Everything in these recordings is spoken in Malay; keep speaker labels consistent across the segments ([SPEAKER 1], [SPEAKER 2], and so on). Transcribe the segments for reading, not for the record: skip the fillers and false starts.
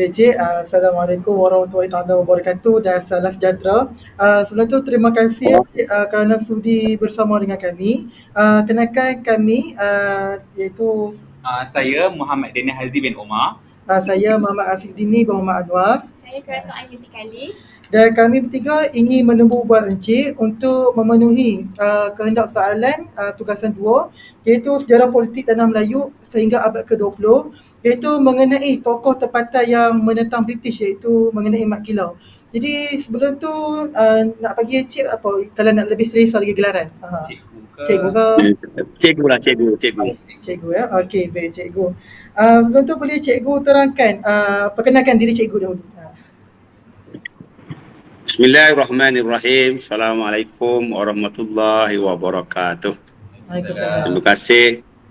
[SPEAKER 1] Cik, Assalamualaikum warahmatullahi wabarakatuh dan salam sejahtera. Sebelum tu terima kasih Cik kerana sudi bersama dengan kami. Kenalkan kami iaitu
[SPEAKER 2] Saya Muhammad Daniel Haziq bin Omar.
[SPEAKER 1] saya Muhammad Afiq Dini bin Muhammad Anwar.
[SPEAKER 3] Saya Keraton Aini Kalis.
[SPEAKER 1] Dan kami bertiga ingin menemui buat Encik untuk memenuhi kehendak soalan tugasan 2 iaitu sejarah politik tanah Melayu sehingga abad ke-20 iaitu mengenai tokoh tempatan yang menentang British iaitu mengenai Mat Kilau. Jadi sebelum tu nak bagi Encik apa kalau nak lebih selesa lagi gelaran? Cikgu ke? Cikgu ya. Okey, baik cikgu. Sebelum tu boleh cikgu terangkan perkenalkan diri cikgu dahulu.
[SPEAKER 4] Bismillahirrahmanirrahim. Assalamualaikum warahmatullahi wabarakatuh.
[SPEAKER 1] Waalaikumsalam.
[SPEAKER 4] Terima kasih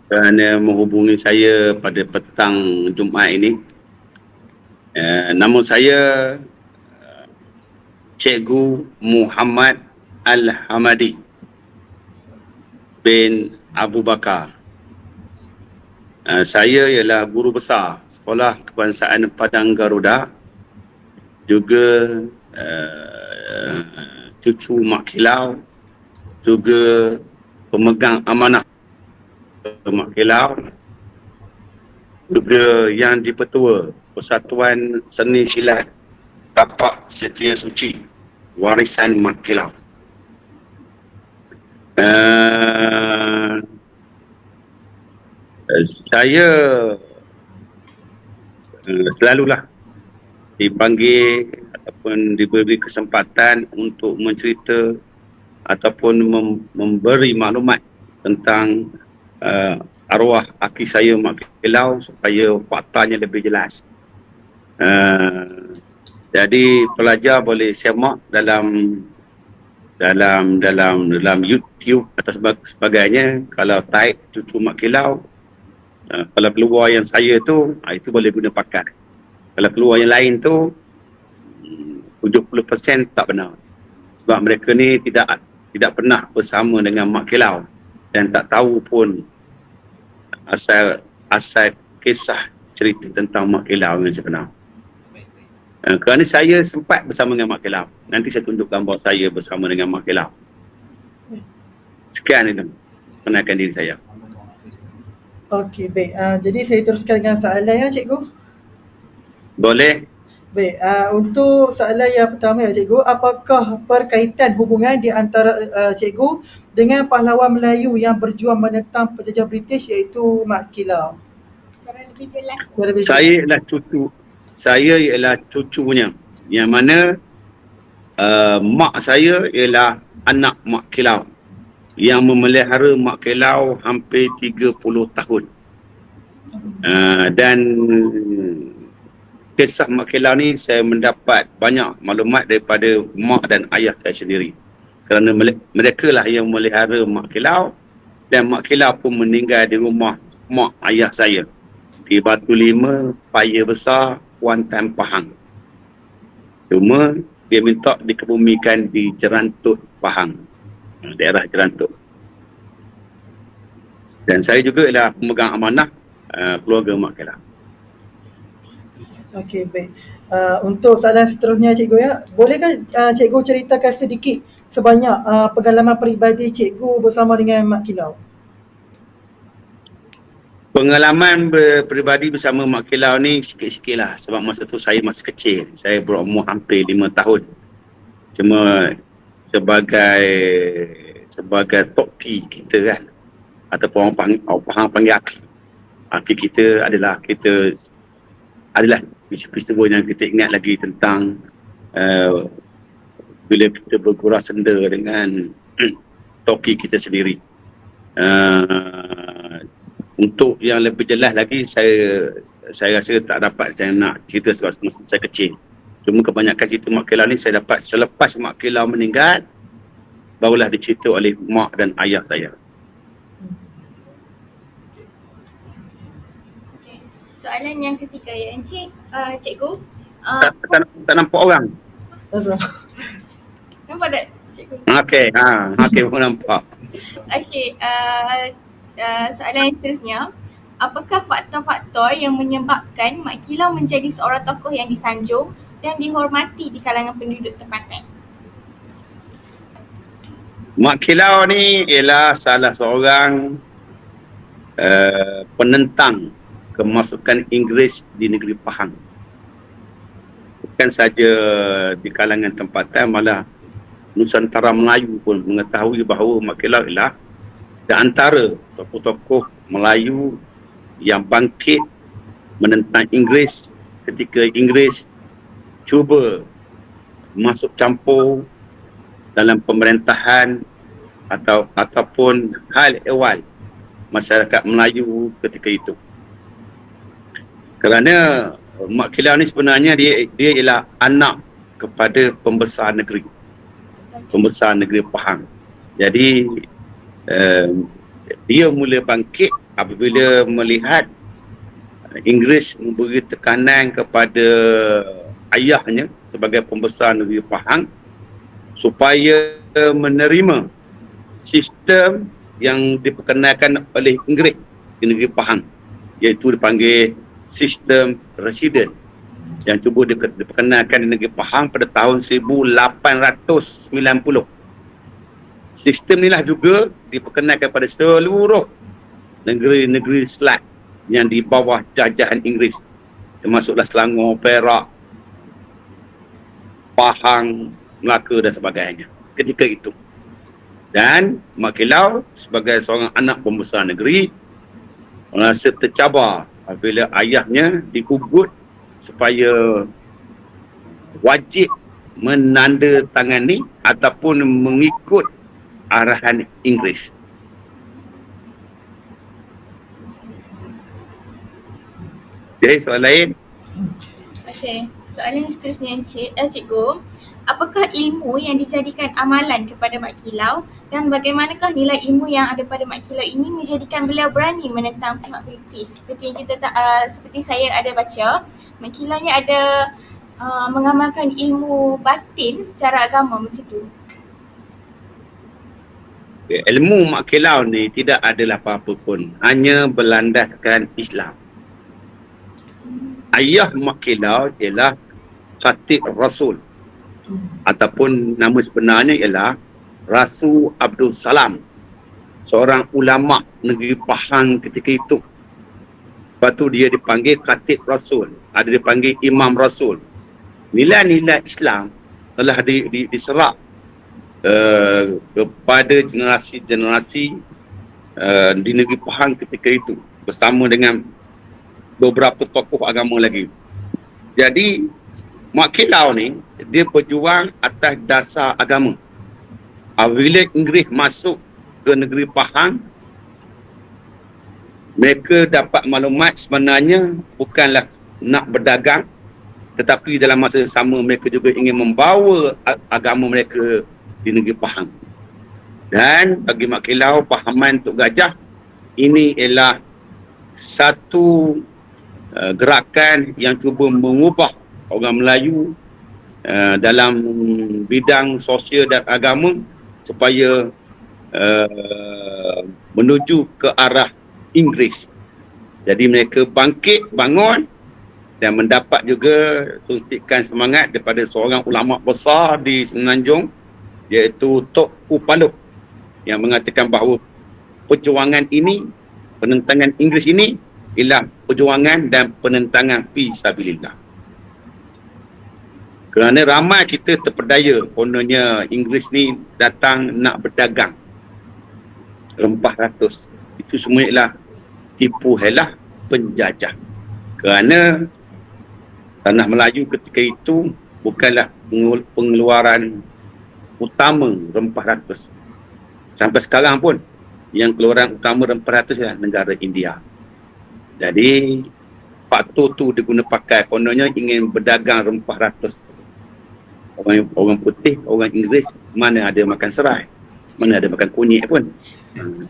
[SPEAKER 4] kerana menghubungi saya pada petang Jumaat ini. Nama saya Cikgu Muhammad Al-Hamadi bin Abu Bakar. Saya ialah guru besar Sekolah Kebangsaan Padang Garuda, juga cucu Mak Kilau, juga pemegang amanah Mak Kilau, juga yang dipertua Persatuan Seni Silat Tapak Setia Suci Warisan Mak Kilau. Saya selalulah dipanggil ataupun diberi kesempatan untuk mencerita ataupun memberi maklumat tentang arwah aki saya Mak Kilau supaya faktanya lebih jelas. Jadi pelajar boleh semak dalam YouTube atau sebagainya. Kalau type cucu Mak Kilau, kalau keluar yang saya tu, itu boleh guna pakai. Kalau keluar yang lain tu 70% tak benar. Sebab mereka ni tidak pernah bersama dengan Mak Kilau dan tak tahu pun asal kisah cerita tentang Mak Kilau yang sebenar. Kerana saya sempat bersama dengan Mak Kilau. Nanti saya tunjuk gambar saya bersama dengan Mak Kilau. Sekian itu kenalkan diri saya.
[SPEAKER 1] Okey, baik. Jadi saya teruskan dengan soalan ya cikgu.
[SPEAKER 4] Boleh.
[SPEAKER 1] Baik, untuk soalan yang pertama ya cikgu, apakah perkaitan hubungan di antara cikgu dengan pahlawan Melayu yang berjuang menentang penjajah British iaitu Mak Kilau?
[SPEAKER 3] Secara lebih jelas.
[SPEAKER 4] Saya ialah cucunya, yang mana mak saya ialah anak Mak Kilau yang memelihara Mak Kilau hampir 30 tahun. Dan kisah Mak Kilau ni saya mendapat banyak maklumat daripada mak dan ayah saya sendiri. Kerana mereka lah yang memelihara Mak Kilau, dan Mak Kilau pun meninggal di rumah mak ayah saya di Batu Lima, Paya Besar, Kuantan, Pahang. Cuma dia minta dikebumikan di Jerantut, Pahang, daerah Jerantut. Dan saya juga ialah pemegang amanah keluarga Mak Kilau.
[SPEAKER 1] Okey, baik. Untuk soalan seterusnya cikgu ya, bolehkah cikgu ceritakan sedikit sebanyak pengalaman peribadi cikgu bersama dengan Mak Kilau?
[SPEAKER 4] Pengalaman peribadi bersama Mak Kilau ni sikit-sikit lah. Sebab masa tu saya masih kecil. Saya berumur hampir 5 tahun. Cuma sebagai toki kita kan, ataupun orang panggil aki. Aki kita adalah peristiwa yang kita ingat lagi tentang bila kita bergurau senda dengan toki kita sendiri. Untuk yang lebih jelas lagi, saya rasa tak dapat saya nak cerita sebab masa saya kecil. Cuma kebanyakan cerita Mak Kilau ni saya dapat selepas Mak Kilau meninggal, barulah dicerita oleh mak dan ayah saya.
[SPEAKER 3] Soalan yang ketiga ya Encik, cikgu.
[SPEAKER 4] Tak nampak orang.
[SPEAKER 3] Nampak tak cikgu?
[SPEAKER 4] Okey, pun nampak.
[SPEAKER 3] Okey, soalan yang seterusnya. apakah faktor-faktor yang menyebabkan Mak Kilau menjadi seorang tokoh yang disanjung dan dihormati di kalangan penduduk tempatan?
[SPEAKER 4] Mak Kilau ni ialah salah seorang penentang kemasukan Inggeris di negeri Pahang. Bukan saja di kalangan tempatan, malah Nusantara Melayu pun mengetahui bahawa Mak Kilau ialah di antara tokoh-tokoh Melayu yang bangkit menentang Inggeris ketika Inggeris cuba masuk campur dalam pemerintahan ataupun hal ehwal masyarakat Melayu ketika itu. Kerana Mak Kilau ni sebenarnya dia ialah anak kepada pembesar negeri Pahang. Jadi dia mula bangkit apabila melihat Inggeris memberi tekanan kepada ayahnya sebagai pembesar negeri Pahang supaya menerima sistem yang diperkenalkan oleh Inggeris di negeri Pahang, iaitu dipanggil sistem residen yang cuba diperkenalkan di negeri Pahang pada tahun 1890. Sistem inilah juga diperkenalkan pada seluruh negeri-negeri Selat yang di bawah jajahan Inggeris, termasuklah Selangor, Perak, Pahang, Melaka dan sebagainya ketika itu. Dan Mak Kilau sebagai seorang anak pembesar negeri merasa tercabar apabila ayahnya digugut supaya wajib menandatangani ataupun mengikut arahan Inggeris. Jadi soalan lain.
[SPEAKER 3] Okey, soalan yang seterusnya Cikgu, apakah ilmu yang dijadikan amalan kepada Mak Kilau dan bagaimanakah nilai ilmu yang ada pada Mak Kilau ini menjadikan beliau berani menentang pihak British? Seperti saya ada baca, Mak Kilau ni ada mengamalkan ilmu batin secara agama macam tu.
[SPEAKER 4] Ilmu Mak Kilau ni tidak adalah apa-apa pun, hanya berlandaskan Islam. Ayah Mak Kilau ialah Khatib Rasul, ataupun nama sebenarnya ialah Rasul Abdul Salam, seorang ulama negeri Pahang ketika itu. Lepas tu dia dipanggil Khatib Rasul, ada dipanggil Imam Rasul. Nilai-nilai Islam telah diserap kepada generasi-generasi di negeri Pahang ketika itu bersama dengan beberapa tokoh agama lagi. Jadi Mak Kilau ni dia berjuang atas dasar agama. Apabila Inggeris masuk ke negeri Pahang, mereka dapat maklumat sebenarnya bukanlah nak berdagang, tetapi dalam masa yang sama mereka juga ingin membawa agama mereka di negeri Pahang. Dan bagi Mak Kilau, pahaman Tok Gajah ini ialah satu gerakan yang cuba mengubah orang Melayu dalam bidang sosial dan agama supaya menuju ke arah Inggeris. Jadi mereka bangkit, bangun dan mendapat juga suntikan semangat daripada seorang ulama besar di Semenanjung, iaitu Tok Upaloh, yang mengatakan bahawa perjuangan ini, penentangan Inggeris ini ialah perjuangan dan penentangan fi sabilillah. Kerana ramai kita terpedaya kononnya Inggeris ni datang nak berdagang rempah ratus. Itu semua ialah tipu helah penjajah. Kerana tanah Melayu ketika itu bukanlah pengeluaran utama rempah ratus. Sampai sekarang pun yang keluaran utama rempah ratus ialah negara India. Jadi faktor tu diguna pakai, kononnya ingin berdagang rempah ratus. Orang putih, orang Inggeris mana ada makan serai, mana ada makan kunyit pun.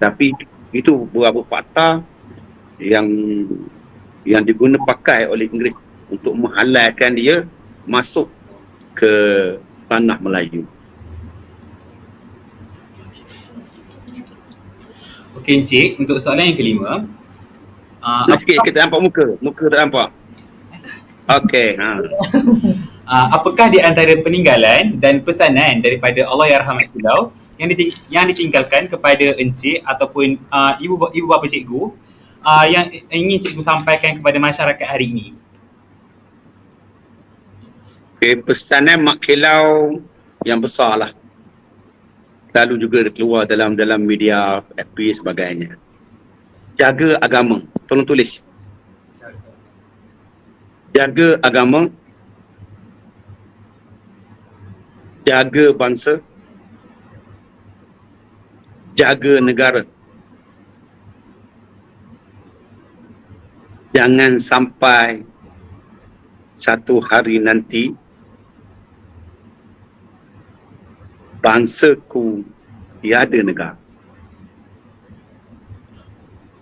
[SPEAKER 4] Tapi itu beberapa fakta yang diguna pakai oleh Inggeris untuk menghalalkan dia masuk ke tanah Melayu.
[SPEAKER 2] Okey Encik, untuk soalan yang kelima,
[SPEAKER 4] Sikit kita nampak muka. Muka tak nampak. Okey.
[SPEAKER 2] Apakah di antara peninggalan dan pesanan daripada Allahyarham Mak Kilau yang ditinggalkan kepada encik ataupun ibu bapa cikgu yang ingin cikgu sampaikan kepada masyarakat hari ini?
[SPEAKER 4] Okay, pesanan Mak Kilau yang besar lah. Selalu juga keluar dalam media, FB sebagainya. Jaga agama. Tolong tulis. Jaga agama. Jaga bangsa. Jaga negara. Jangan sampai satu hari nanti bangsaku tiada negara.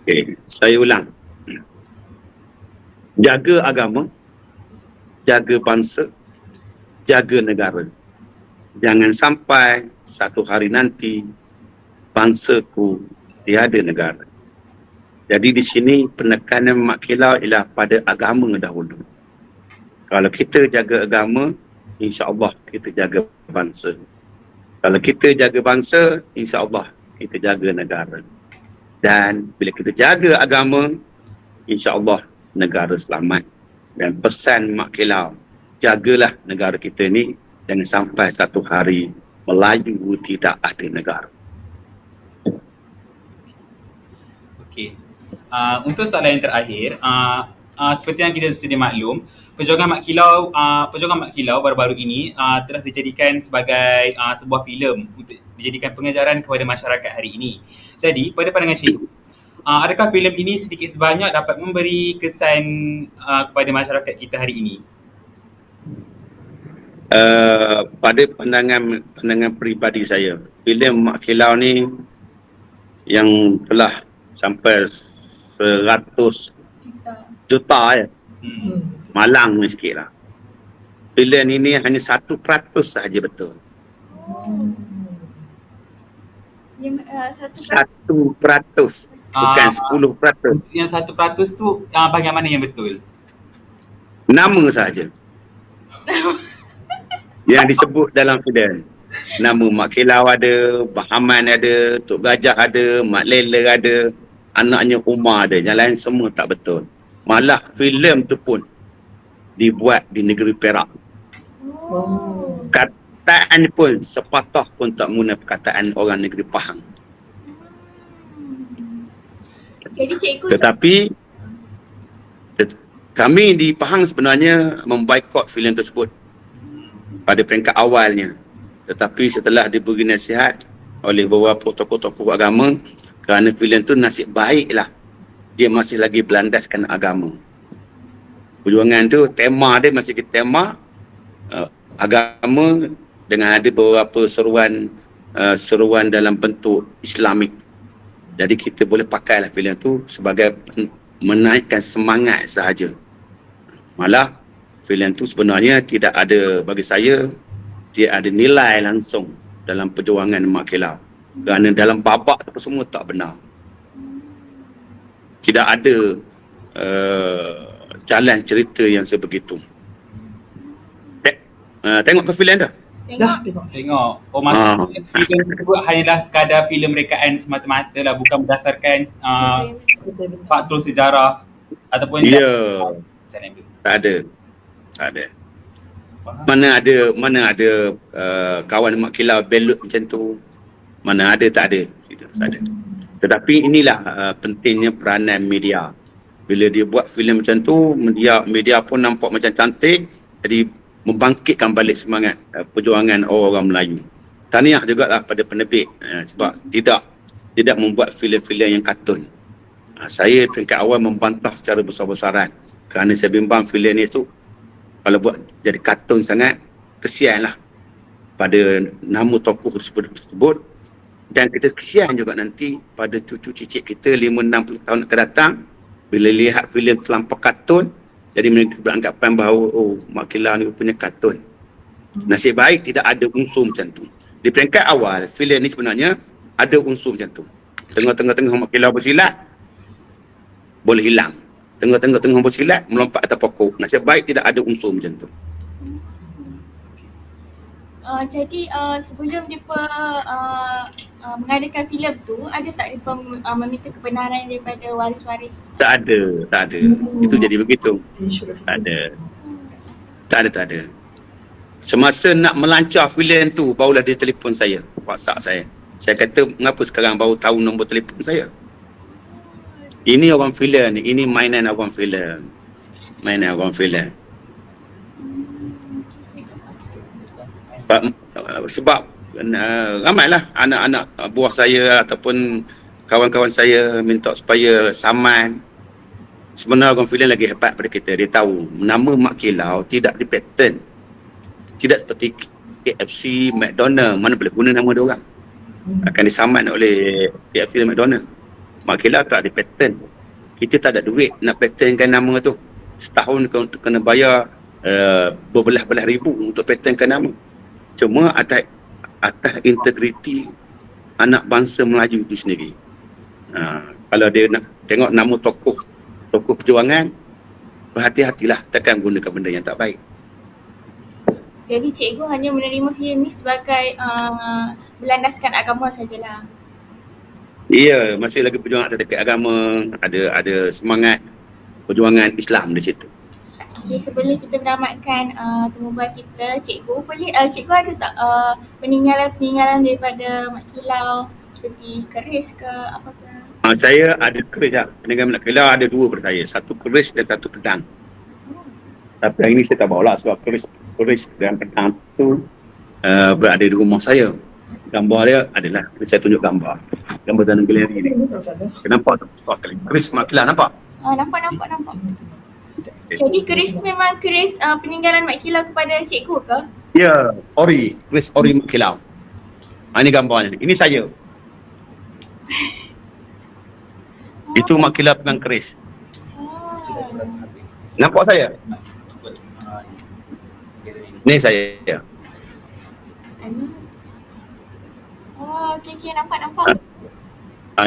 [SPEAKER 4] Okay, saya ulang. Jaga agama, jaga bangsa, jaga negara. Jangan sampai satu hari nanti bangsaku tiada negara. Jadi di sini penekanan Mak Kilau ialah pada agama dahulu. Kalau kita jaga agama, insya-Allah kita jaga bangsa. Kalau kita jaga bangsa, insya-Allah kita jaga negara. Dan bila kita jaga agama, insya-Allah negara selamat. Dan pesan Mak Kilau, jagalah negara kita ni, jangan sampai satu hari Melayu tidak ada negara.
[SPEAKER 2] Okey. Untuk soalan yang terakhir, seperti yang kita sedia maklum, perjuangan Mak Kilau baru-baru ini telah dijadikan sebagai sebuah filem untuk dijadikan pengajaran kepada masyarakat hari ini. Jadi, pada pandangan cikgu, adakah filem ini sedikit sebanyak dapat memberi kesan kepada masyarakat kita hari ini?
[SPEAKER 4] Pada pandangan peribadi saya, filem Mak Kilau ni yang telah sampai 100 juta ya. Malang ni sikit lah. Filem ini hanya 1% sahaja betul.
[SPEAKER 3] Yang
[SPEAKER 4] 1%, bukan 10%.
[SPEAKER 2] Yang 1% tu bagaimana yang betul?
[SPEAKER 4] Nama sahaja yang disebut dalam filem. Nama Mak Kilau ada, Bahaman ada, Tok Gajah ada, Mak Lela ada, anaknya Umar ada. Yang lain semua tak betul. Malah filem tu pun dibuat di negeri Perak. Kataan pun sepatah pun tak guna perkataan orang negeri Pahang.
[SPEAKER 3] Jadi cikgu
[SPEAKER 4] Tetapi kami di Pahang sebenarnya memboikot filem tersebut pada peringkat awalnya. Tetapi setelah diberi nasihat oleh beberapa tokoh-tokoh agama, kerana filem tu nasib baiklah dia masih lagi berlandaskan agama. Perjuangan tu tema dia masih tema agama dengan ada beberapa seruan dalam bentuk Islamik. Jadi kita boleh pakailah filem tu sebagai menaikkan semangat sahaja. Malah filem tu sebenarnya tidak ada, bagi saya tidak ada nilai langsung dalam perjuangan Mak Kilau. Kerana dalam babak tu semua tak benar. Tidak ada jalan cerita yang sebegitu. Tengok ke filem tu?
[SPEAKER 1] Dah tengok.
[SPEAKER 2] Tengok. Oh, maksudnya filem tersebut hanyalah sekadar filem rekaan semata-mata lah, bukan berdasarkan faktor sejarah ataupun tak ada. Mana ada kawan Mak Kilau belot macam tu. Mana ada, tak ada. Tak ada. Tetapi inilah pentingnya peranan media. Bila dia buat filem macam tu, media pun nampak macam cantik, jadi membangkitkan balik semangat perjuangan orang Melayu. Tahniah jugalah pada penerbit sebab tidak membuat filem-filem yang kartun. Saya peringkat awal membantah secara besar-besaran kerana saya bimbang filem ni tu kalau buat jadi kartun sangat, kesianlah pada nama tokoh tersebut, dan kita kesian juga nanti pada cucu cicit kita 50-60 tahun akan datang bila lihat filem terlampau kartun, jadi mereka beranggapan bahawa Mak Kilau ni punya kartun. Nasib baik tidak ada unsur macam tu. Di peringkat awal filem ni sebenarnya ada unsur macam tu. Tengah-tengah Mak Kilau bersilat, boleh hilang. Tengah bersilat, melompat atas pokok. Nasib baik tidak ada unsur macam tu.
[SPEAKER 3] Jadi sebelum mereka mengadakan filem tu, ada tak mereka meminta kebenaran daripada waris-waris?
[SPEAKER 2] Tak ada. Itu jadi begitu.
[SPEAKER 1] Isu dah
[SPEAKER 2] Tak ada. Tak ada. Semasa nak melancar filem tu, barulah dia telefon saya, WhatsApp saya. Saya kata, mengapa sekarang baru tahu nombor telefon saya? Ini orang filem ni, ini mainan orang filem. Sebab ramailah anak-anak buah saya ataupun kawan-kawan saya minta supaya saman. Sebenarnya orang filem lagi hebat pada kita. Dia tahu nama Mak Kilau tidak di pattern. Tidak seperti KFC, McDonald, mana boleh guna nama dia orang. Akan disaman oleh KFC dan McDonald. Mak Kilau tak ada pattern. Kita tak ada duit nak patternkan nama tu. Setahun kena bayar berbelah-belah ribu untuk patternkan nama. Cuma atas integriti anak bangsa Melayu itu sendiri. Kalau dia nak tengok nama tokoh perjuangan, berhati-hatilah, takkan gunakan benda yang tak baik.
[SPEAKER 3] Jadi cikgu hanya menerima filem ni sebagai berlandaskan agama sajalah.
[SPEAKER 2] Ya, masih lagi perjuangan atas agama, ada semangat perjuangan Islam di situ.
[SPEAKER 3] Okay, sebelum kita menamatkan temu bual kita, cikgu boleh cikgu ada tak peninggalan daripada Mak Kilau seperti keris ke apakah?
[SPEAKER 2] Saya ada keris lah. Peninggalan Mak Kilau ada dua pada saya. Satu keris dan satu pedang. Tapi hari ini saya tak bawa lah sebab keris dan pedang tu berada di rumah saya. Gambar dia adalah, saya tunjuk gambar dalam galeri ni. Nampak tu? Keris Mak Kilau nampak?
[SPEAKER 3] Nampak. Jadi keris tu memang keris peninggalan Mak Kilau kepada cikgu ke?
[SPEAKER 2] Ya, keris ori Mak Kilau. Ini gambarnya. Ini saya. Itu Mak Kilau pegang keris. Nampak saya? Ni saya.
[SPEAKER 3] Okey, nampak.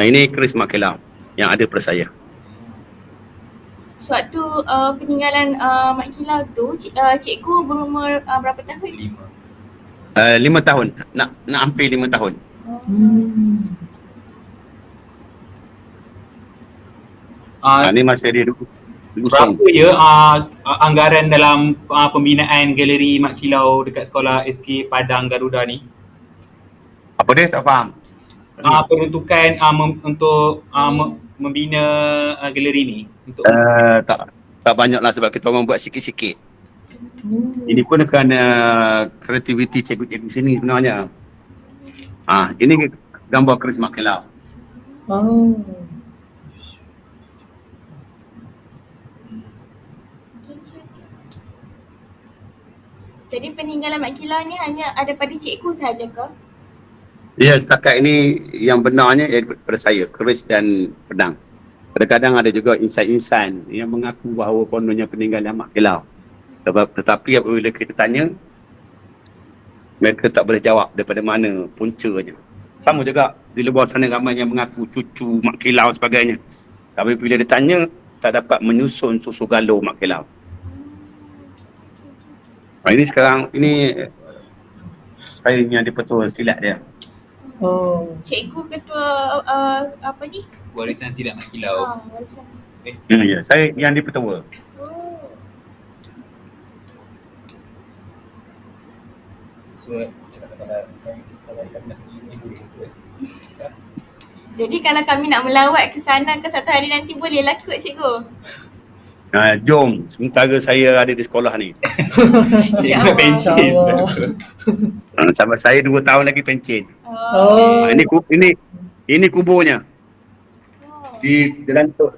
[SPEAKER 2] Ini keris Mak Kilau yang ada pada saya.
[SPEAKER 3] Sewaktu peninggalan Mak Kilau tu, cikgu berumur berapa tahun?
[SPEAKER 2] 5 tahun. Nak hampir 5 tahun. Ni masa dia dulu.
[SPEAKER 5] Berapa ya anggaran dalam pembinaan galeri Mak Kilau dekat sekolah SK Padang Garuda ni?
[SPEAKER 2] Apa dia? Tak faham.
[SPEAKER 5] Peruntukan untuk membina galeri ni untuk
[SPEAKER 2] tak banyak lah sebab kita orang buat sikit-sikit. Ini pun kerana kreativiti cikgu-cikgu sini sebenarnya. Ini gambar keris Mak Kilau.
[SPEAKER 3] Jadi peninggalan Mak Kilau ni hanya ada pada cikgu sahaja ke?
[SPEAKER 2] Ya, setakat ini yang benarnya daripada saya, keris dan pedang. Kadang-kadang ada juga insan-insan yang mengaku bahawa kononnya peninggalan Mak Kilau. Tetapi apabila kita tanya, mereka tak boleh jawab daripada mana puncanya. Sama juga di luar sana ramai yang mengaku cucu Mak Kilau sebagainya. Tapi bila ditanya, tak dapat menyusun susu galur Mak Kilau. Ini sekarang, ini saya yang dipetul silat dia.
[SPEAKER 3] Cikgu ketua apa ni?
[SPEAKER 5] warisan silat Mak Kilau.
[SPEAKER 3] Warisan.
[SPEAKER 2] Ya, saya yang dipetua.
[SPEAKER 3] Jadi kalau kami nak melawat ke sana ke satu hari nanti bolehlah kot cikgu.
[SPEAKER 2] Jom, sementara saya ada di sekolah ni.
[SPEAKER 3] InsyaAllah.
[SPEAKER 5] Pencen.
[SPEAKER 2] Sama saya 2 tahun lagi pencen. Ini kuburnya. Di
[SPEAKER 5] Jerantut.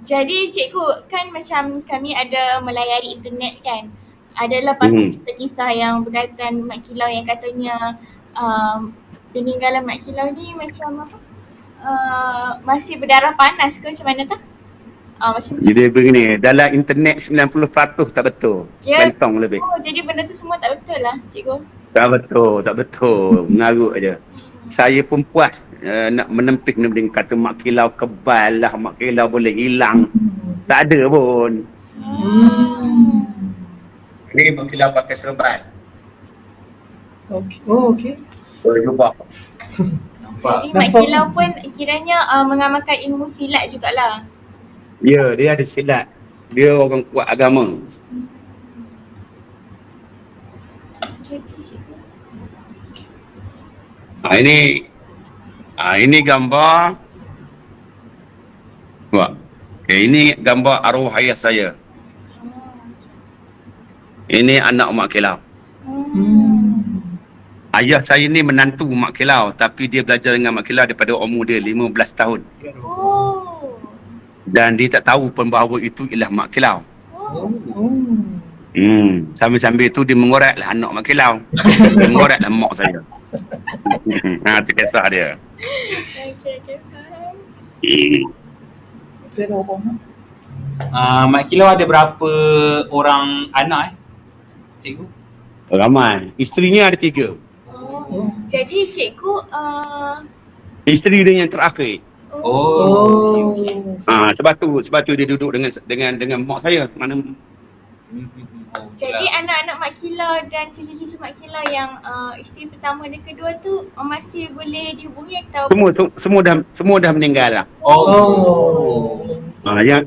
[SPEAKER 3] Jadi cikgu, kan macam kami ada melayari internet kan. Adalah pasal kisah yang berkaitan Mak Kilau yang katanya peninggalan Mak Kilau ni macam apa? Masih berdarah panas ke macam mana tak? Macam
[SPEAKER 2] Jadi begini, dalam internet 90% tak betul. Bentong lebih.
[SPEAKER 3] jadi benda tu semua tak betul lah cikgu.
[SPEAKER 2] Tak betul. Mengarut aja. Saya pun puas nak menempik kata mak kilau kebal lah, mak kilau boleh hilang. Tak ada pun. Ni mak kilau pakai serban.
[SPEAKER 1] Okey. Oh, okey.
[SPEAKER 2] Jubah.
[SPEAKER 5] Nampak?
[SPEAKER 3] Jadi mak kilau pun kiranya mengamalkan ilmu silat jugalah.
[SPEAKER 2] Ya, dia ada silat. Dia orang kuat agama.
[SPEAKER 3] Okey, cikgu.
[SPEAKER 2] Ini gambar. Wah. Ini gambar arwah ayah saya. Ini anak mak kilau. Ayah saya ni menantu mak kilau, tapi dia belajar dengan mak kilau daripada umur dia 15 tahun.
[SPEAKER 3] Oh.
[SPEAKER 2] Dan dia tak tahu pun bahawa itu ialah mak kilau.
[SPEAKER 3] Oh.
[SPEAKER 2] Sambil-sambil tu dia mengoratlah anak mak kilau. Dia mengoratlah mak saya. Itu kisah dia.
[SPEAKER 3] Okey, faham.
[SPEAKER 1] Saya dah apa nak?
[SPEAKER 5] Mak kilau ada berapa orang anak cikgu?
[SPEAKER 2] Ramai. Isterinya ada 3.
[SPEAKER 3] Oh. Jadi cikgu
[SPEAKER 2] Isteri dia yang terakhir.
[SPEAKER 5] Okey.
[SPEAKER 2] Sebab tu dia duduk dengan mak saya. Mana
[SPEAKER 3] Jadi anak-anak mak kilau dan cucu-cucu mak kilau yang isteri pertama dan kedua tu masih boleh dihubungi atau
[SPEAKER 2] semua dah meninggal lah.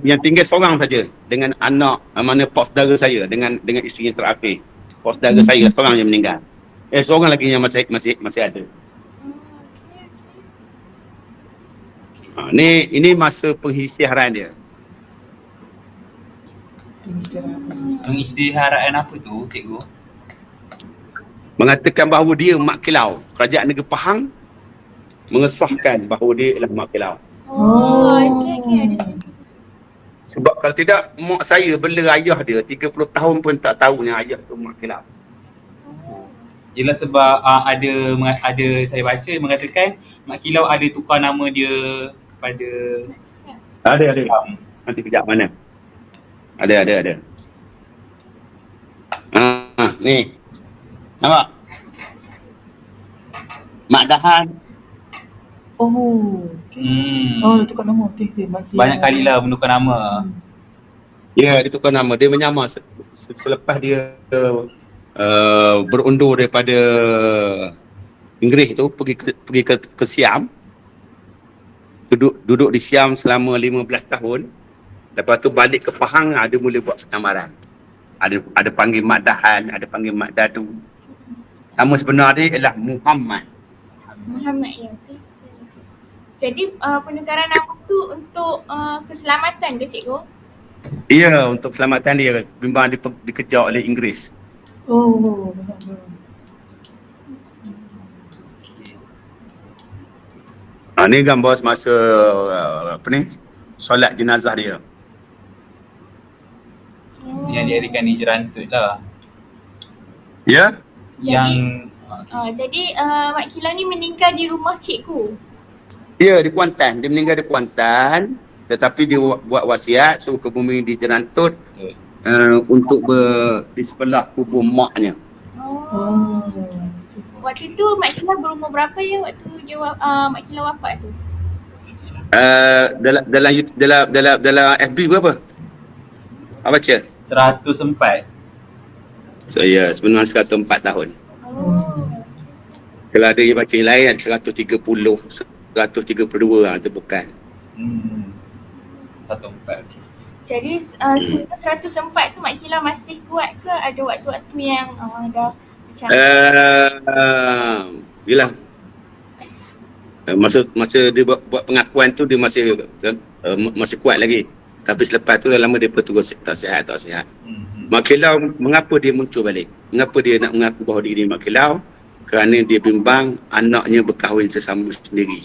[SPEAKER 2] Yang tinggal seorang saja dengan anak mana pak saudara saya dengan isteri yang terakhir. Pak saudara saya seorang yang meninggal. Seorang lagi yang masih ada. Ini masa pengisytiharan dia.
[SPEAKER 5] Pengisytiharan apa tu cikgu?
[SPEAKER 2] Mengatakan bahawa dia mak kilau. Kerajaan negeri Pahang mengesahkan bahawa dia ialah mak kilau.
[SPEAKER 3] okey ada.
[SPEAKER 2] Sebab kalau tidak, mak saya bela ayah dia 30 tahun pun tak tahu yang ayah tu mak kilau.
[SPEAKER 5] Ialah sebab ada saya baca mengatakan mak kilau ada tukar nama dia kepada
[SPEAKER 2] Ada. Nanti kejap mana. Ada. Ni. Nampak? Mak Dahan.
[SPEAKER 1] Oh, okey. Dah tukar nama. Okey, masih.
[SPEAKER 5] banyak kalilah menukar nama.
[SPEAKER 2] Ya, dia tukar nama. Dia menyamar selepas dia berundur daripada Inggeris tu pergi ke Siam. Duduk di Siam selama 15 tahun. Lepas tu balik ke Pahang, ada mula buat penamaran. Ada panggil Mak Dahan, ada panggil Mak Dadu. Nama sebenar dia ialah Muhammad.
[SPEAKER 3] Ya. Okay. Jadi penukaran nama tu untuk keselamatan ke cikgu?
[SPEAKER 2] Ya, untuk keselamatan dia. Bimbang dia dikejar oleh Inggeris.
[SPEAKER 1] Oh, faham.
[SPEAKER 2] Ni gambar semasa solat jenazah dia.
[SPEAKER 5] Yang diadakan di Jerantut lah.
[SPEAKER 2] Ya?
[SPEAKER 3] Jadi mak kilau ni meninggal di rumah cikgu.
[SPEAKER 2] Ya, di Kuantan. Dia meninggal di Kuantan. Tetapi dia buat wasiat suruh ke bumi di Jerantut untuk di sebelah kubur maknya.
[SPEAKER 3] Waktu tu mak kilau berumur berapa ya waktu dia mak kilau wafat tu?
[SPEAKER 2] Dalam FB berapa? Apa baca?
[SPEAKER 5] 104.
[SPEAKER 2] So ya, sebenarnya 104 tahun. Kalau ada yang baca yang lain ada 130, 132 itu bukan.
[SPEAKER 5] 104.
[SPEAKER 3] Jadi 104 tu mak kilau masih kuat ke ada waktu-waktu yang dah macam
[SPEAKER 2] Yelah. Masa dia buat pengakuan tu dia masih kuat lagi. Tapi selepas tu dah lama dia terus tak sihat. Mak kilau, mengapa dia muncul balik? Mengapa dia nak mengaku bahawa dia mak kilau? Kerana dia bimbang anaknya berkahwin sesama sendiri.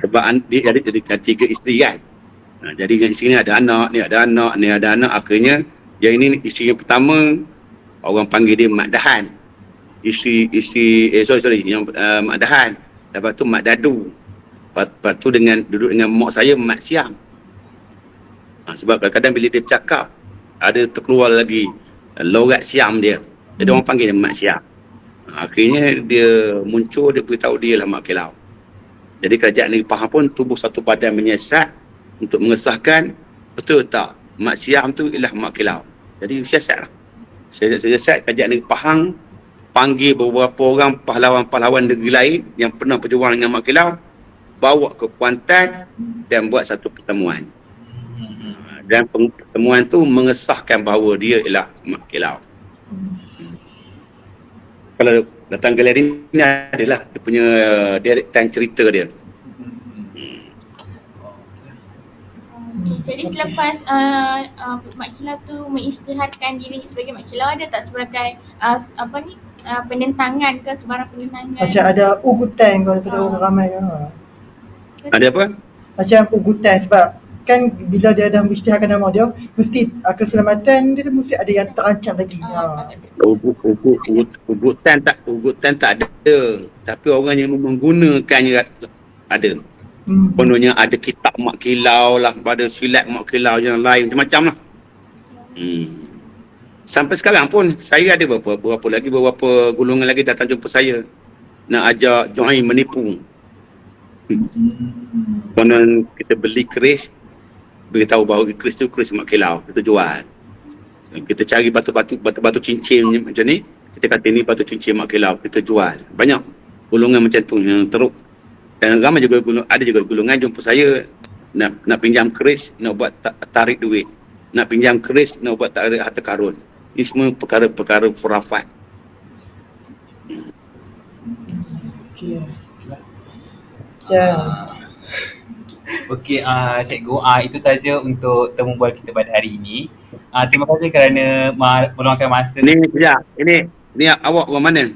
[SPEAKER 2] Sebab dia ada 3 isteri kan. Jadi yang isteri ni ada anak, ni ada anak. Akhirnya yang ini isteri yang pertama orang panggil dia Mak Dahan. Yang Mak Dahan. Lepas tu Mak Dadu. Lepas tu duduk dengan mak saya Mak Siam. Sebab kadang-kadang bila dia bercakap ada terkeluar lagi logat Siam dia. Jadi orang panggil dia Mak Siam. Akhirnya dia muncul, dia beritahu dia lah mak kilau. Jadi kerajaan negeri Pahang pun tubuh satu badan menyiasat untuk mengesahkan betul tak Mak Siam tu ialah mak kilau. Jadi siasat lah. Siasat kerajaan negeri Pahang panggil beberapa orang pahlawan-pahlawan negeri lain yang pernah berjuang dengan mak kilau, bawa ke Kuantan dan buat satu pertemuan. Dan pertemuan tu mengesahkan bahawa dia ialah mak kilau. Kalau datang galeri ni adalah dia punya deretan cerita dia.
[SPEAKER 3] Jadi selepas Mak Kilau tu mengisytiharkan diri sebagai Mak Kilau, ada tak sebagai penentangan ke sebarang penentangan?
[SPEAKER 1] Macam ada ugutan kalau daripada orang ramai kan.
[SPEAKER 2] Ada apa?
[SPEAKER 1] Macam ugutan sebab kan bila dia dah mengisytiharkan nama dia, mesti keselamatan dia mesti ada yang terancam lagi.
[SPEAKER 2] Ugutan tak ada. Tapi orang yang menggunakannya ada. Kononnya ada kitab mak kilau lah, pada silat mak kilau yang lain macam-macam lah. Sampai sekarang pun saya ada beberapa golongan lagi datang jumpa saya nak ajak join menipu. Konon kita beli keris, beritahu bahawa keris tu keris mak kilau, kita jual. Kita cari batu-batu cincin macam ni, kita kata ni batu cincin mak kilau, kita jual. Banyak golongan macam tu yang teruk. Dan ramai juga ada juga golongan jumpa saya nak pinjam keris, nak buat tarik duit. Nak pinjam keris, nak buat tarik harta karun. Ini semua perkara-perkara khurafat.
[SPEAKER 1] Okey. Ya.
[SPEAKER 5] Okey, cikgu, itu saja untuk temu bual kita pada hari ini. Terima kasih kerana meluangkan masa.
[SPEAKER 2] Ni sekejap. Ini awak orang mana?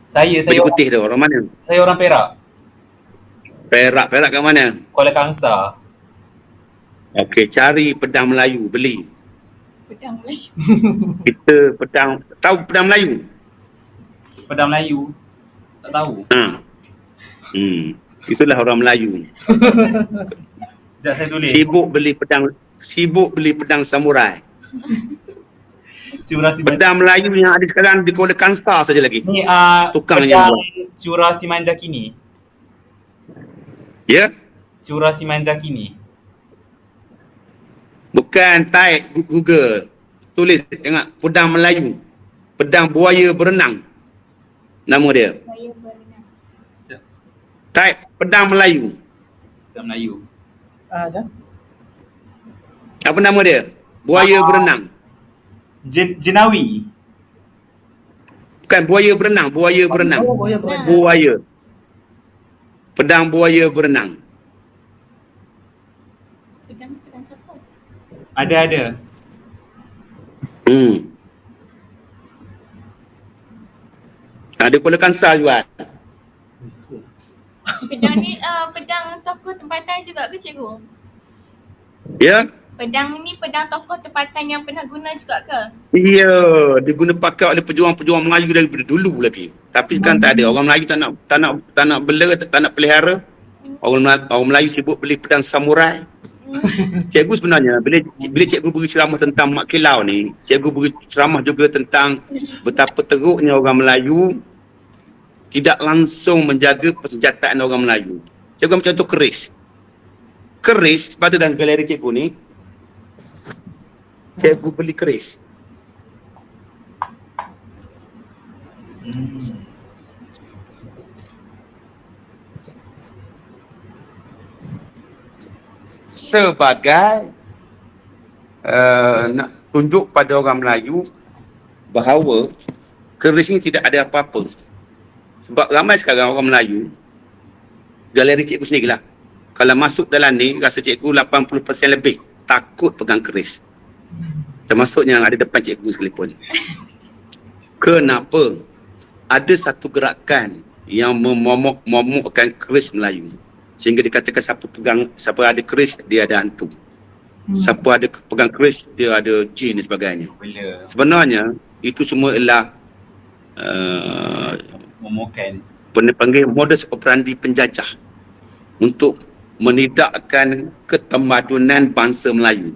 [SPEAKER 5] Saya
[SPEAKER 2] Baju putih tu orang mana?
[SPEAKER 5] Saya orang Perak.
[SPEAKER 2] Perak kat mana?
[SPEAKER 5] Kuala Kangsar.
[SPEAKER 2] Okey, cari pedang Melayu, beli.
[SPEAKER 3] Pedang Melayu.
[SPEAKER 2] Kita tahu pedang Melayu?
[SPEAKER 5] Pedang Melayu. Tak tahu.
[SPEAKER 2] Itulah orang Melayu.
[SPEAKER 5] Sekejap saya tulis.
[SPEAKER 2] Sibuk beli pedang samurai.
[SPEAKER 5] Curasi
[SPEAKER 2] Pedang Melayu yang ada sekarang di Kuala Kangsar saja lagi.
[SPEAKER 5] Ni
[SPEAKER 2] Tukang
[SPEAKER 5] pedang
[SPEAKER 2] yang buat.
[SPEAKER 5] Curasi Manjakini.
[SPEAKER 2] Ya?
[SPEAKER 5] Curasi Manjakini.
[SPEAKER 2] Bukan, type Google. Tulis tengok pedang Melayu. Pedang buaya berenang. Nama dia.
[SPEAKER 3] Buaya berenang.
[SPEAKER 2] Type pedang Melayu.
[SPEAKER 5] Pedang Melayu.
[SPEAKER 1] Ada.
[SPEAKER 2] Apa nama dia? Buaya berenang.
[SPEAKER 5] Jenawi.
[SPEAKER 2] Bukan buaya berenang, buaya berenang.
[SPEAKER 1] Oh, buaya berenang.
[SPEAKER 2] Buaya. Pedang buaya berenang.
[SPEAKER 3] Pedang siapa?
[SPEAKER 5] Ada.
[SPEAKER 2] Ada Kuala Kangsar jual.
[SPEAKER 3] Pedang ni pedang tokoh tempatan juga ke cikgu?
[SPEAKER 2] Ya?
[SPEAKER 3] Pedang ni pedang tokoh tempatan yang pernah guna juga ke?
[SPEAKER 2] Ya, diguna pakai oleh pejuang-pejuang Melayu daripada dulu lagi. Tapi sekarang tak ada. Orang Melayu tak nak bela, tak nak pelihara. Orang Melayu sibuk beli pedang samurai. Cikgu sebenarnya bila cikgu beri ceramah tentang mak kilau ni, cikgu beri ceramah juga tentang betapa teruknya orang Melayu tidak langsung menjaga persenjataan orang Melayu. Cikgu ambil contoh keris. Keris, sepatutnya dalam galeri cikgu ni, cikgu beli keris. Sebagai nak tunjuk pada orang Melayu bahawa keris ni tidak ada apa-apa. Sebab ramai sekarang orang Melayu, galeri cikgu sendirilah, kalau masuk dalam ni, rasa cikgu 80% lebih takut pegang keris. Termasuk yang ada depan cikgu sekalipun. Kenapa? Ada satu gerakan yang memomokkan keris Melayu. Sehingga dikatakan siapa ada keris, dia ada hantu. Siapa ada pegang keris, dia ada jin dan sebagainya. Sebenarnya, itu semua ialah
[SPEAKER 5] Memokan.
[SPEAKER 2] panggil modus operandi penjajah untuk menidakkan ketamadunan bangsa Melayu.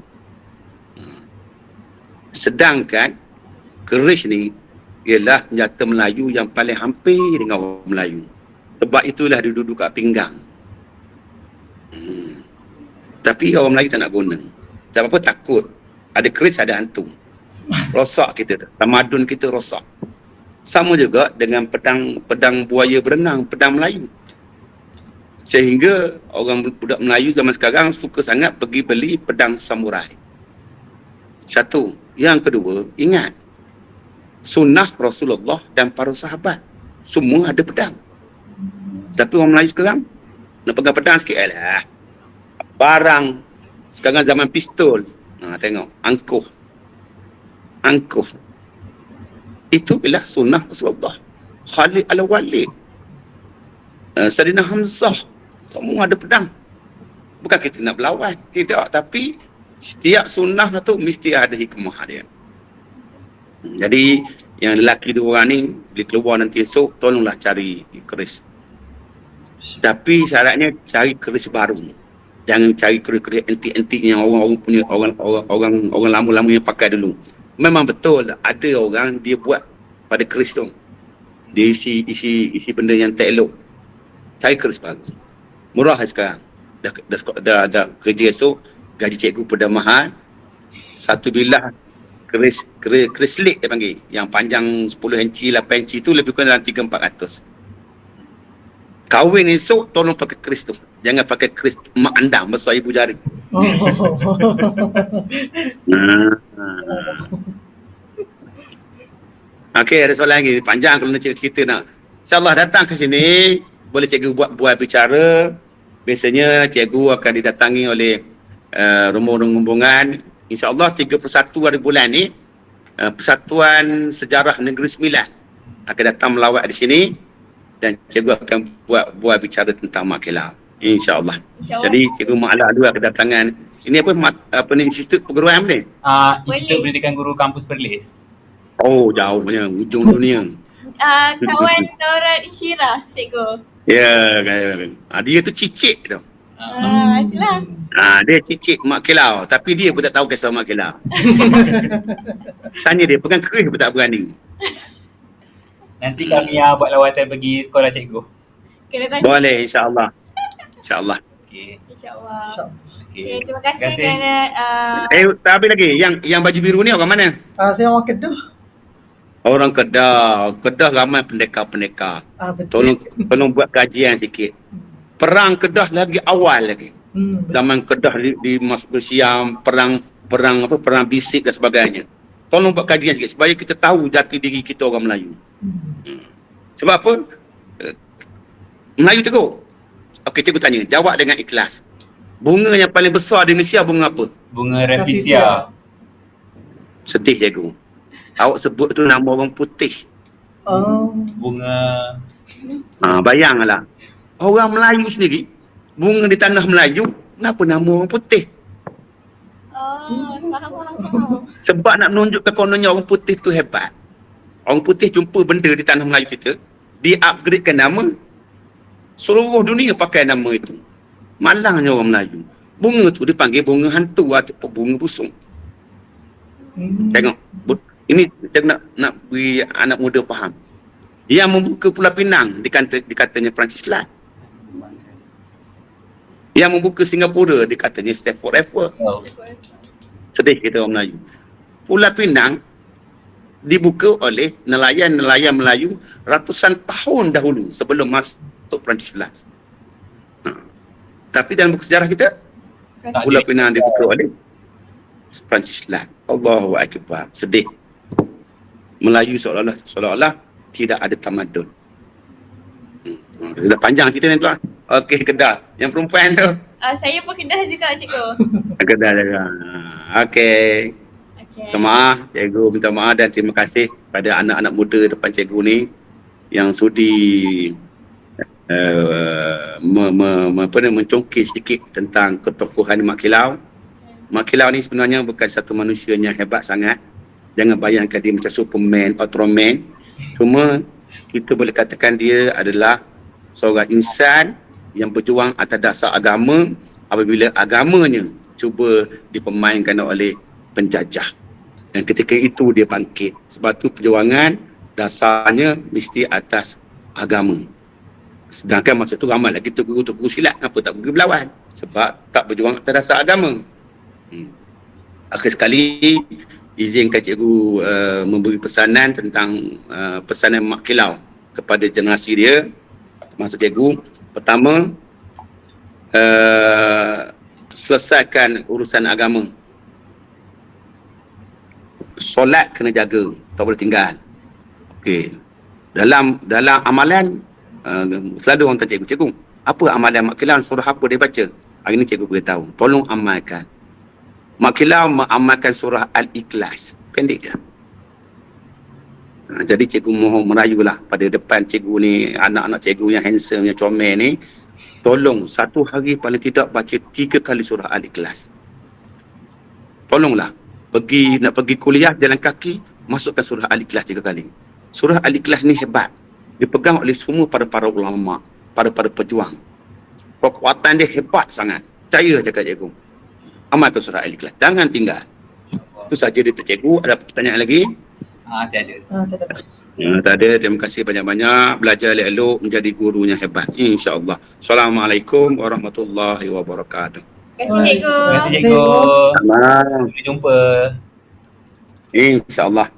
[SPEAKER 2] Sedangkan keris ni ialah senjata Melayu yang paling hampir dengan orang Melayu. Sebab itulah dia duduk kat pinggang. Tapi orang Melayu tak nak guna. Sebab apa? Takut. Ada keris, ada hantu. Rosak kita, tamadun kita rosak. Sama juga dengan pedang buaya berenang, pedang Melayu. Sehingga orang budak Melayu zaman sekarang suka sangat pergi beli pedang samurai. Satu. Yang kedua, ingat, sunnah Rasulullah dan para sahabat semua ada pedang. Tapi orang Melayu sekarang nak pegang pedang sikit, alah, barang sekarang zaman pistol. Tengok, angkuh. Itu ialah sunnah Rasulullah. Khalid al-Walid, Sayyidina Hamzah, semua ada pedang. Bukan kita nak berlawan, tidak, tapi setiap sunnah tu mesti ada hikmah dia. Jadi yang lelaki dua orang ni bila keluar nanti esok, tolonglah cari keris. Tapi syaratnya cari keris baru. Jangan cari keris antik-antik yang orang punya, orang lama-lama yang pakai dulu. Memang betul ada orang dia buat pada keris tu, dia isi benda yang tak elok. Cari keris baru, murah sekarang. Dah kerja esok, gaji cikgu pun dah mahal. Satu bilah keris slik dia panggil, yang panjang 10 inci 8 inci tu lebih kurang dalam 300-400. Kahwin esok tolong pakai keris tu, jangan pakai keris mak andam besar ibu jari. Okey, ada soalan lagi, panjang kalau nak cerita nak. InsyaAllah datang ke sini, boleh cikgu buat bicara. Biasanya cikgu akan didatangi oleh rombongan. InsyaAllah 31 hari bulan ni, Persatuan Sejarah Negeri Sembilan akan datang melawat di sini dan cikgu akan buat bicara tentang Mak Kilau. InsyaAllah. Jadi cikgu Mak dua kedatangan. Ini apa ni, Institut Perguruan ni?
[SPEAKER 5] Institut Pendidikan Guru Kampus Perlis.
[SPEAKER 2] Oh, jauh punya, ujung dunia.
[SPEAKER 3] Kawan Nora Insyirah, cikgu.
[SPEAKER 2] Ya, dia tu cicik tu.
[SPEAKER 3] Itulah.
[SPEAKER 2] Dia cicik Mak Kilau, tapi dia pun tak tahu kisah Mak Kilau. Tanya dia, pegang keris pun tak berani.
[SPEAKER 5] Nanti kami buat lawatan pergi sekolah cikgu.
[SPEAKER 3] Kena tanya.
[SPEAKER 2] Boleh, insyaAllah. InsyaAllah.
[SPEAKER 5] Okey.
[SPEAKER 3] InsyaAllah.
[SPEAKER 5] Okey.
[SPEAKER 3] Okay, terima kasih kerana
[SPEAKER 2] Tak habis lagi. Yang baju biru ni orang mana?
[SPEAKER 1] Saya orang Kedah.
[SPEAKER 2] Orang Kedah ramai pendekar-pendekar.
[SPEAKER 1] Betul.
[SPEAKER 2] Tolong buat kajian sikit. Perang Kedah lagi awal lagi. Zaman Kedah di masuk Siam, perang bisik dan sebagainya. Tolong buat kajian sikit supaya kita tahu jati diri kita orang Melayu. Sebab apa? Melayu tegur. Okey, cikgu tanya, jawab dengan ikhlas. Bunga yang paling besar di Malaysia bunga apa?
[SPEAKER 5] Bunga Rafflesia.
[SPEAKER 2] Sedih cikgu. Awak sebut tu nama orang putih.
[SPEAKER 5] Bunga.
[SPEAKER 2] Bayanglah. Orang Melayu sendiri, bunga di tanah Melayu, kenapa nama orang putih?
[SPEAKER 3] faham.
[SPEAKER 2] Sebab nak menunjukkan kononnya orang putih tu hebat. Orang putih jumpa benda di tanah Melayu kita, di-upgradekan nama, seluruh dunia pakai nama itu. Malangnya orang Melayu. Bunga tu dipanggil bunga hantu ataupun bunga busung. Tengok. Ini saya nak beri anak muda faham. Yang membuka Pulau Pinang dikatanya Perancis Land. Yang membuka Singapura dikatanya Stafford Airport. Sedih kita orang Melayu. Pulau Pinang dibuka oleh nelayan-nelayan Melayu ratusan tahun dahulu sebelum masuk Perancis Land. Tapi dalam buku sejarah kita, Pulau Pinang dibuka oleh Perancis Land. Allahu Akbar. Sedih. Melayu seolah-olah tidak ada tamadun. Dah panjang cerita ni tuan. Okey, Kedah. Yang perempuan tu.
[SPEAKER 3] Saya pun Kedah juga, cikgu.
[SPEAKER 2] Kedah juga. Okey. Minta maaf, cikgu minta maaf dan terima kasih pada anak-anak muda depan cikgu ni yang sudi mencongkil sedikit tentang ketokohan Mak Kilau. Mak Kilau ni sebenarnya bukan satu manusia yang hebat sangat. Jangan bayangkan dia macam Superman, Ultraman. Cuma kita boleh katakan dia adalah seorang insan yang berjuang atas dasar agama apabila agamanya cuba dipermainkan oleh penjajah. Dan ketika itu dia bangkit. Sebab tu perjuangan dasarnya mesti atas agama. Sedangkan masa tu ramai lagi guru silat, kenapa tak pergi berlawan? Sebab tak berjuang atas dasar agama. Akhir sekali, izinkan cikgu memberi pesanan tentang pesanan Mak Kilau kepada generasi dia. Maksud cikgu, pertama, selesaikan urusan agama. Solat kena jaga, tak boleh tinggal. Okey. Dalam amalan, selalu orang tanya cikgu, apa amalan Mak Kilau, surah apa dia baca? Hari ni cikgu beritahu, tolong amalkan. Mak Kilau mengamalkan surah Al-Ikhlas. Pendek je. Jadi cikgu mohon merayulah pada depan cikgu ni, anak-anak cikgu yang handsome, yang comel ni, tolong satu hari paling tidak baca 3 kali surah Al-Ikhlas. Tolonglah. Nak pergi kuliah jalan kaki, masukkan surah Al-Ikhlas 3 kali. Surah Al-Ikhlas ni hebat. Dipegang oleh semua para ulama, para pejuang. Kekuatan dia hebat sangat. Percaya cakap cikgu. Amalkan surah Al-Ikhlas. Jangan tinggal. Itu saja dari cikgu. Ada pertanyaan lagi?
[SPEAKER 5] Tiada.
[SPEAKER 1] Tak ada.
[SPEAKER 2] Tak ada. Terima kasih banyak-banyak. Belajar elok menjadi guru yang hebat. InsyaAllah. Assalamualaikum warahmatullahi wabarakatuh.
[SPEAKER 3] Terima kasih cikgu.
[SPEAKER 5] Terima kasih cikgu.
[SPEAKER 2] Selamat.
[SPEAKER 5] Sampai jumpa.
[SPEAKER 2] InsyaAllah.